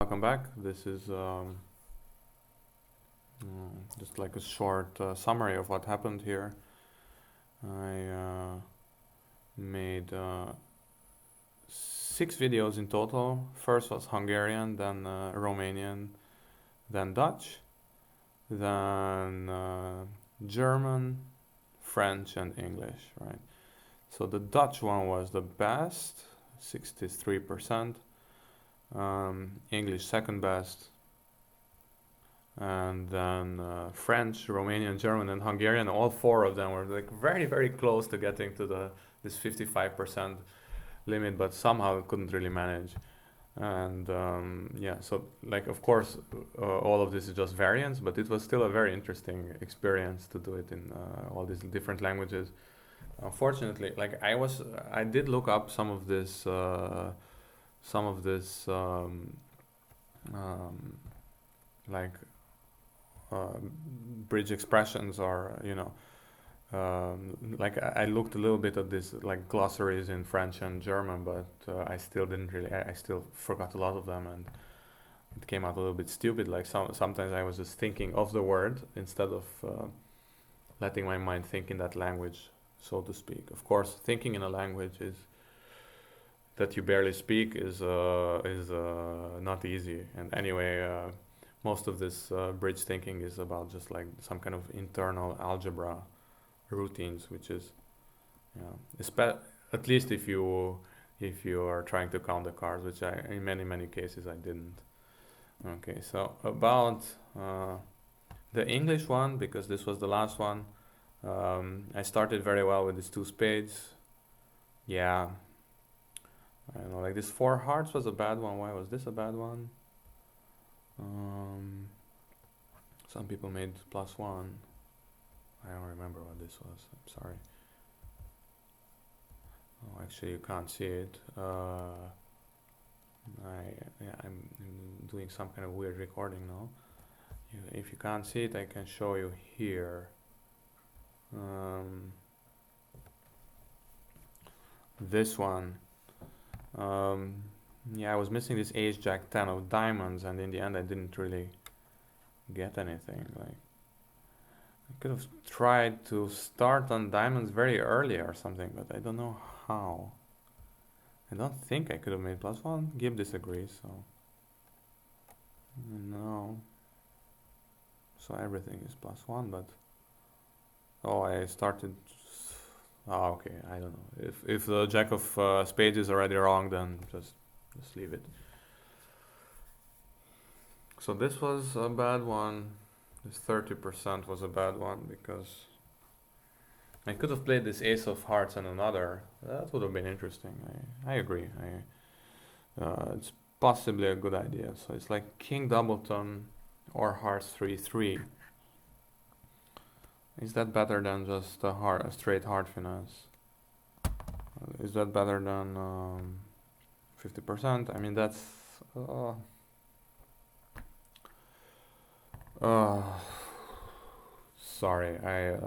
welcome back. This is just like a short summary of what happened here. I made 6 videos in total. First was Hungarian, then Romanian, then Dutch, then German, French, and English, right? So the Dutch one was the best, 63%. English second best, and then French, Romanian, German, and Hungarian. All 4 of them were like very, very close to getting to this 55% limit, but somehow couldn't really manage. And yeah, so like of course all of this is just variants, but it was still a very interesting experience to do it in all these different languages. Unfortunately, like I did look up some of this like bridge expressions, or like I looked a little bit at this like glossaries in French and German, but I still didn't really. I still forgot a lot of them, and it came out a little bit stupid. Like sometimes I was just thinking of the word instead of letting my mind think in that language, so to speak. Of course, thinking in a language is that you barely speak is not easy. And anyway, most of this bridge thinking is about just like some kind of internal algebra routines, which is, at least if you are trying to count the cards, which I in many cases I didn't. Okay, so about the English one, because this was the last one, I started very well with these 2 spades. Yeah, I don't know, like this 4 hearts was a bad one. Why was this a bad one? Some people made +1. I don't remember what this was. I'm sorry. Oh, actually, you can't see it. I'm doing some kind of weird recording now. If you can't see it, I can show you here. This one. Yeah, I was missing this ace jack 10 of diamonds, and in the end I didn't really get anything. Like I could have tried to start on diamonds very early or something, but I don't know how. I don't think I could have made +1. Gib disagrees, so no. So everything is +1, but I started. Oh, okay, I don't know. If the jack of spades is already wrong, then just leave it. So this was a bad one. This 30% was a bad one, because I could have played this ace of hearts and another. That would have been interesting. I agree. It's possibly a good idea. So it's like king doubleton or hearts 3-3. Is that better than just a straight heart finesse? Is that better than 50%? I mean, that's sorry, I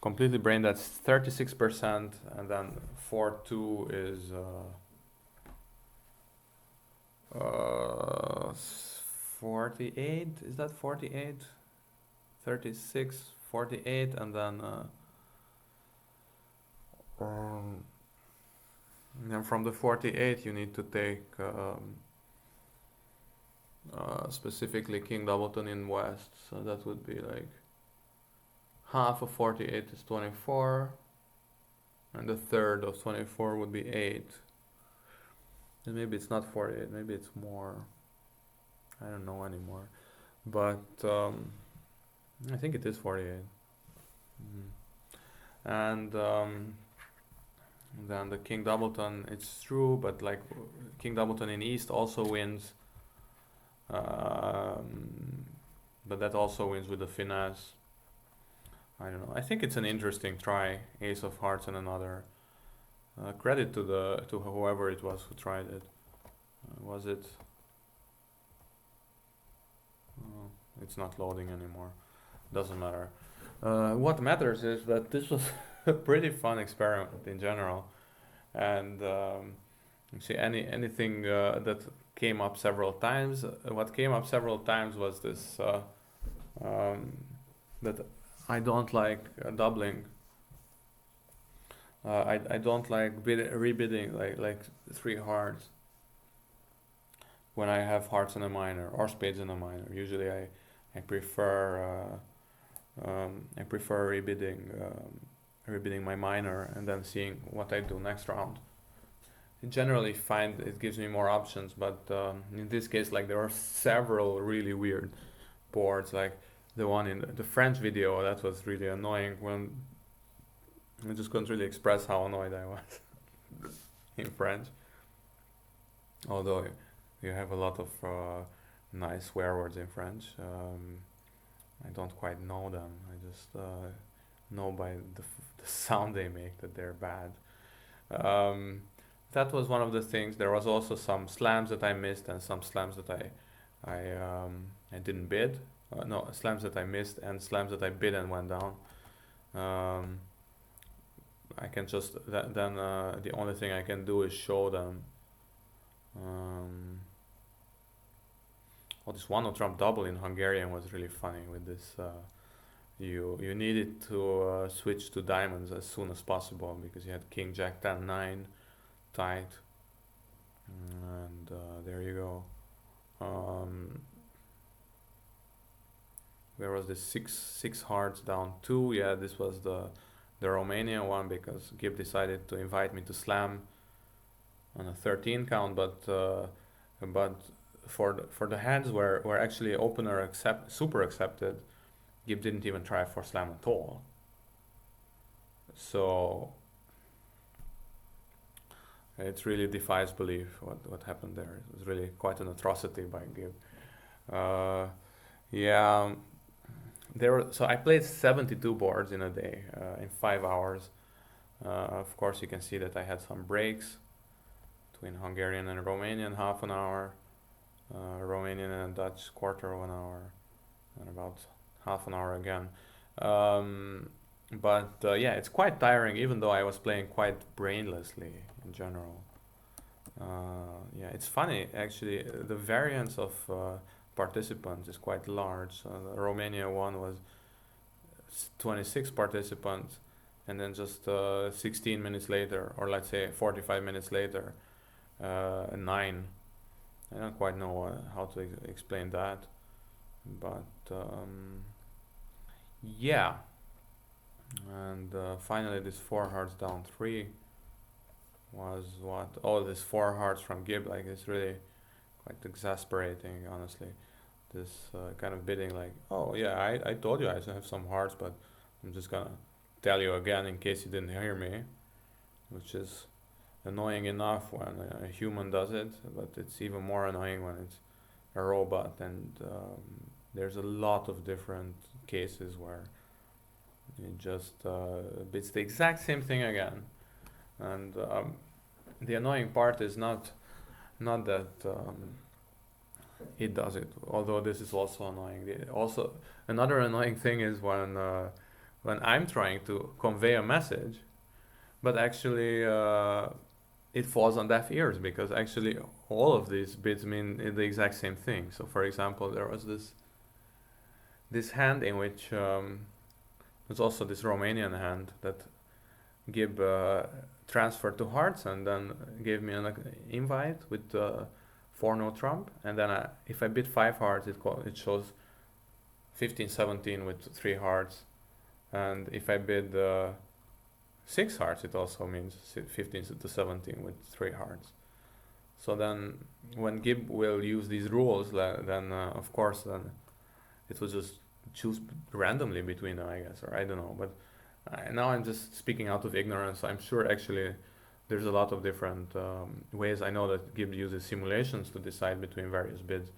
completely brain. That's 36%, and then 4-2 is 48. Is that 48? 36, 48, and then from the 48 you need to take specifically king doubleton in west, so that would be like half of 48 is 24, and the third of 24 would be 8. And maybe it's not 48, maybe it's more. I don't know anymore, but I think it is 48. And then the king doubleton, it's true, but like king doubleton in east also wins, but that also wins with the finesse. I don't know. I think it's an interesting try. Ace of hearts and another. Credit to whoever it was who tried it. Was it? It's not loading anymore. Doesn't matter. What matters is that this was a pretty fun experiment in general, and You see, anything that came up several times. What came up several times was this um, that I don't like doubling. I don't like rebidding like three hearts when I have hearts in a minor or spades in a minor. Usually I prefer I prefer rebidding my minor and then seeing what I do next round. I generally find it gives me more options, but in this case, like there are several really weird boards, like the one in the French video that was really annoying when I just couldn't really express how annoyed I was in French. Although you have a lot of nice swear words in French, I don't quite know them. I just know by the sound they make that they're bad. Um, that was one of the things. There was also some slams that I missed and some slams that I didn't bid. No, slams that I missed and slams that I bid and went down. Um, I can just then the only thing I can do is show them. Well, this one trump double in Hungarian was really funny with this. You needed to switch to diamonds as soon as possible because you had King Jack 10 9 tight, and there you go. Where was this six hearts down two? Yeah, this was the Romanian one because Gib decided to invite me to slam on a 13 count, but for the hands where actually opener super accepted, Gib didn't even try for slam at all. So it really defies belief what happened there. It was really quite an atrocity by Gib. Yeah, so I played 72 boards in a day in 5 hours. Of course, you can see that I had some breaks between Hungarian and Romanian, half an hour, Romanian and Dutch quarter of an hour, and about half an hour again. But yeah, it's quite tiring, even though I was playing quite brainlessly in general. Yeah, it's funny actually. The variance of participants is quite large. The Romania one was 26 participants, and then just 16 minutes later, or let's say 45 minutes later, 9. I don't quite know how to explain that, but yeah. And finally, this 4 hearts down 3 was what? Oh, this 4 hearts from Gib, like it's really quite exasperating, honestly. This kind of bidding, like, oh yeah, I told you I have some hearts, but I'm just gonna tell you again in case you didn't hear me, which is annoying enough when a human does it, but it's even more annoying when it's a robot. And there's a lot of different cases where it just it's the exact same thing again. And the annoying part is not that it does it, although this is also annoying. Also, another annoying thing is when I'm trying to convey a message, but actually it falls on deaf ears because actually all of these bits mean the exact same thing. So, for example, there was this hand in which there's also this Romanian hand that Gib transferred to hearts and then gave me an invite with 4 no trump, and then if I bid 5 hearts, it shows 15-17 with 3 hearts, and if I bid 6 hearts, it also means 15-17 with 3 hearts. So then, when Gib will use these rules, then of course then it will just choose randomly between them, I guess, or I don't know. But now I'm just speaking out of ignorance. I'm sure actually there's a lot of different ways. I know that Gib uses simulations to decide between various bids,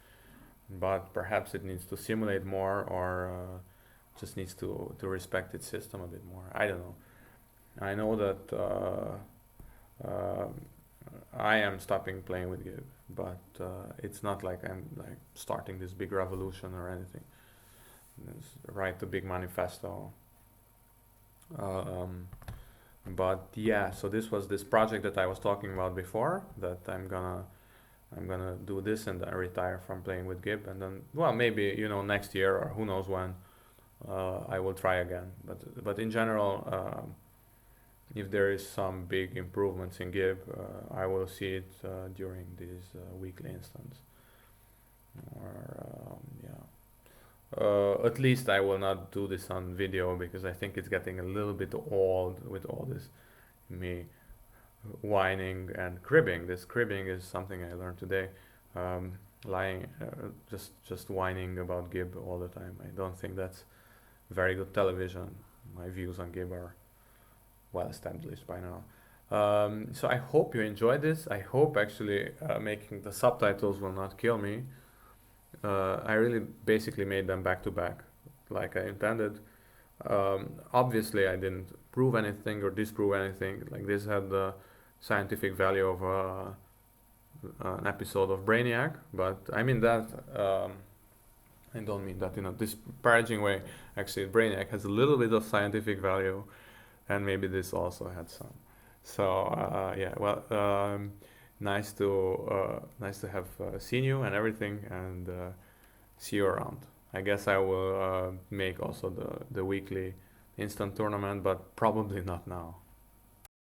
but perhaps it needs to simulate more, or just needs to respect its system a bit more. I don't know. I know that I am stopping playing with Gib, but it's not like I'm like starting this big revolution or anything. Write a big manifesto. But yeah, so this was this project that I was talking about before, that I'm gonna do this and then retire from playing with Gib, and then, well, maybe, next year, or who knows when, I will try again. But in general, if there is some big improvements in Gib, I will see it during these weekly instants. Or yeah. At least I will not do this on video, because I think it's getting a little bit old with all this me whining and cribbing. This cribbing is something I learned today. Lying, just whining about Gib all the time. I don't think that's very good television. My views on Gib are well established by now. So I hope you enjoyed this. I hope actually making the subtitles will not kill me. I really basically made them back to back, like I intended. Obviously, I didn't prove anything or disprove anything. Like, this had the scientific value of an episode of Brainiac, but I mean that. I don't mean that in a disparaging way. Actually, Brainiac has a little bit of scientific value, and maybe this also had some. So yeah, well, nice to have seen you and everything, and see you around. I guess I will make also the weekly instant tournament, but probably not now.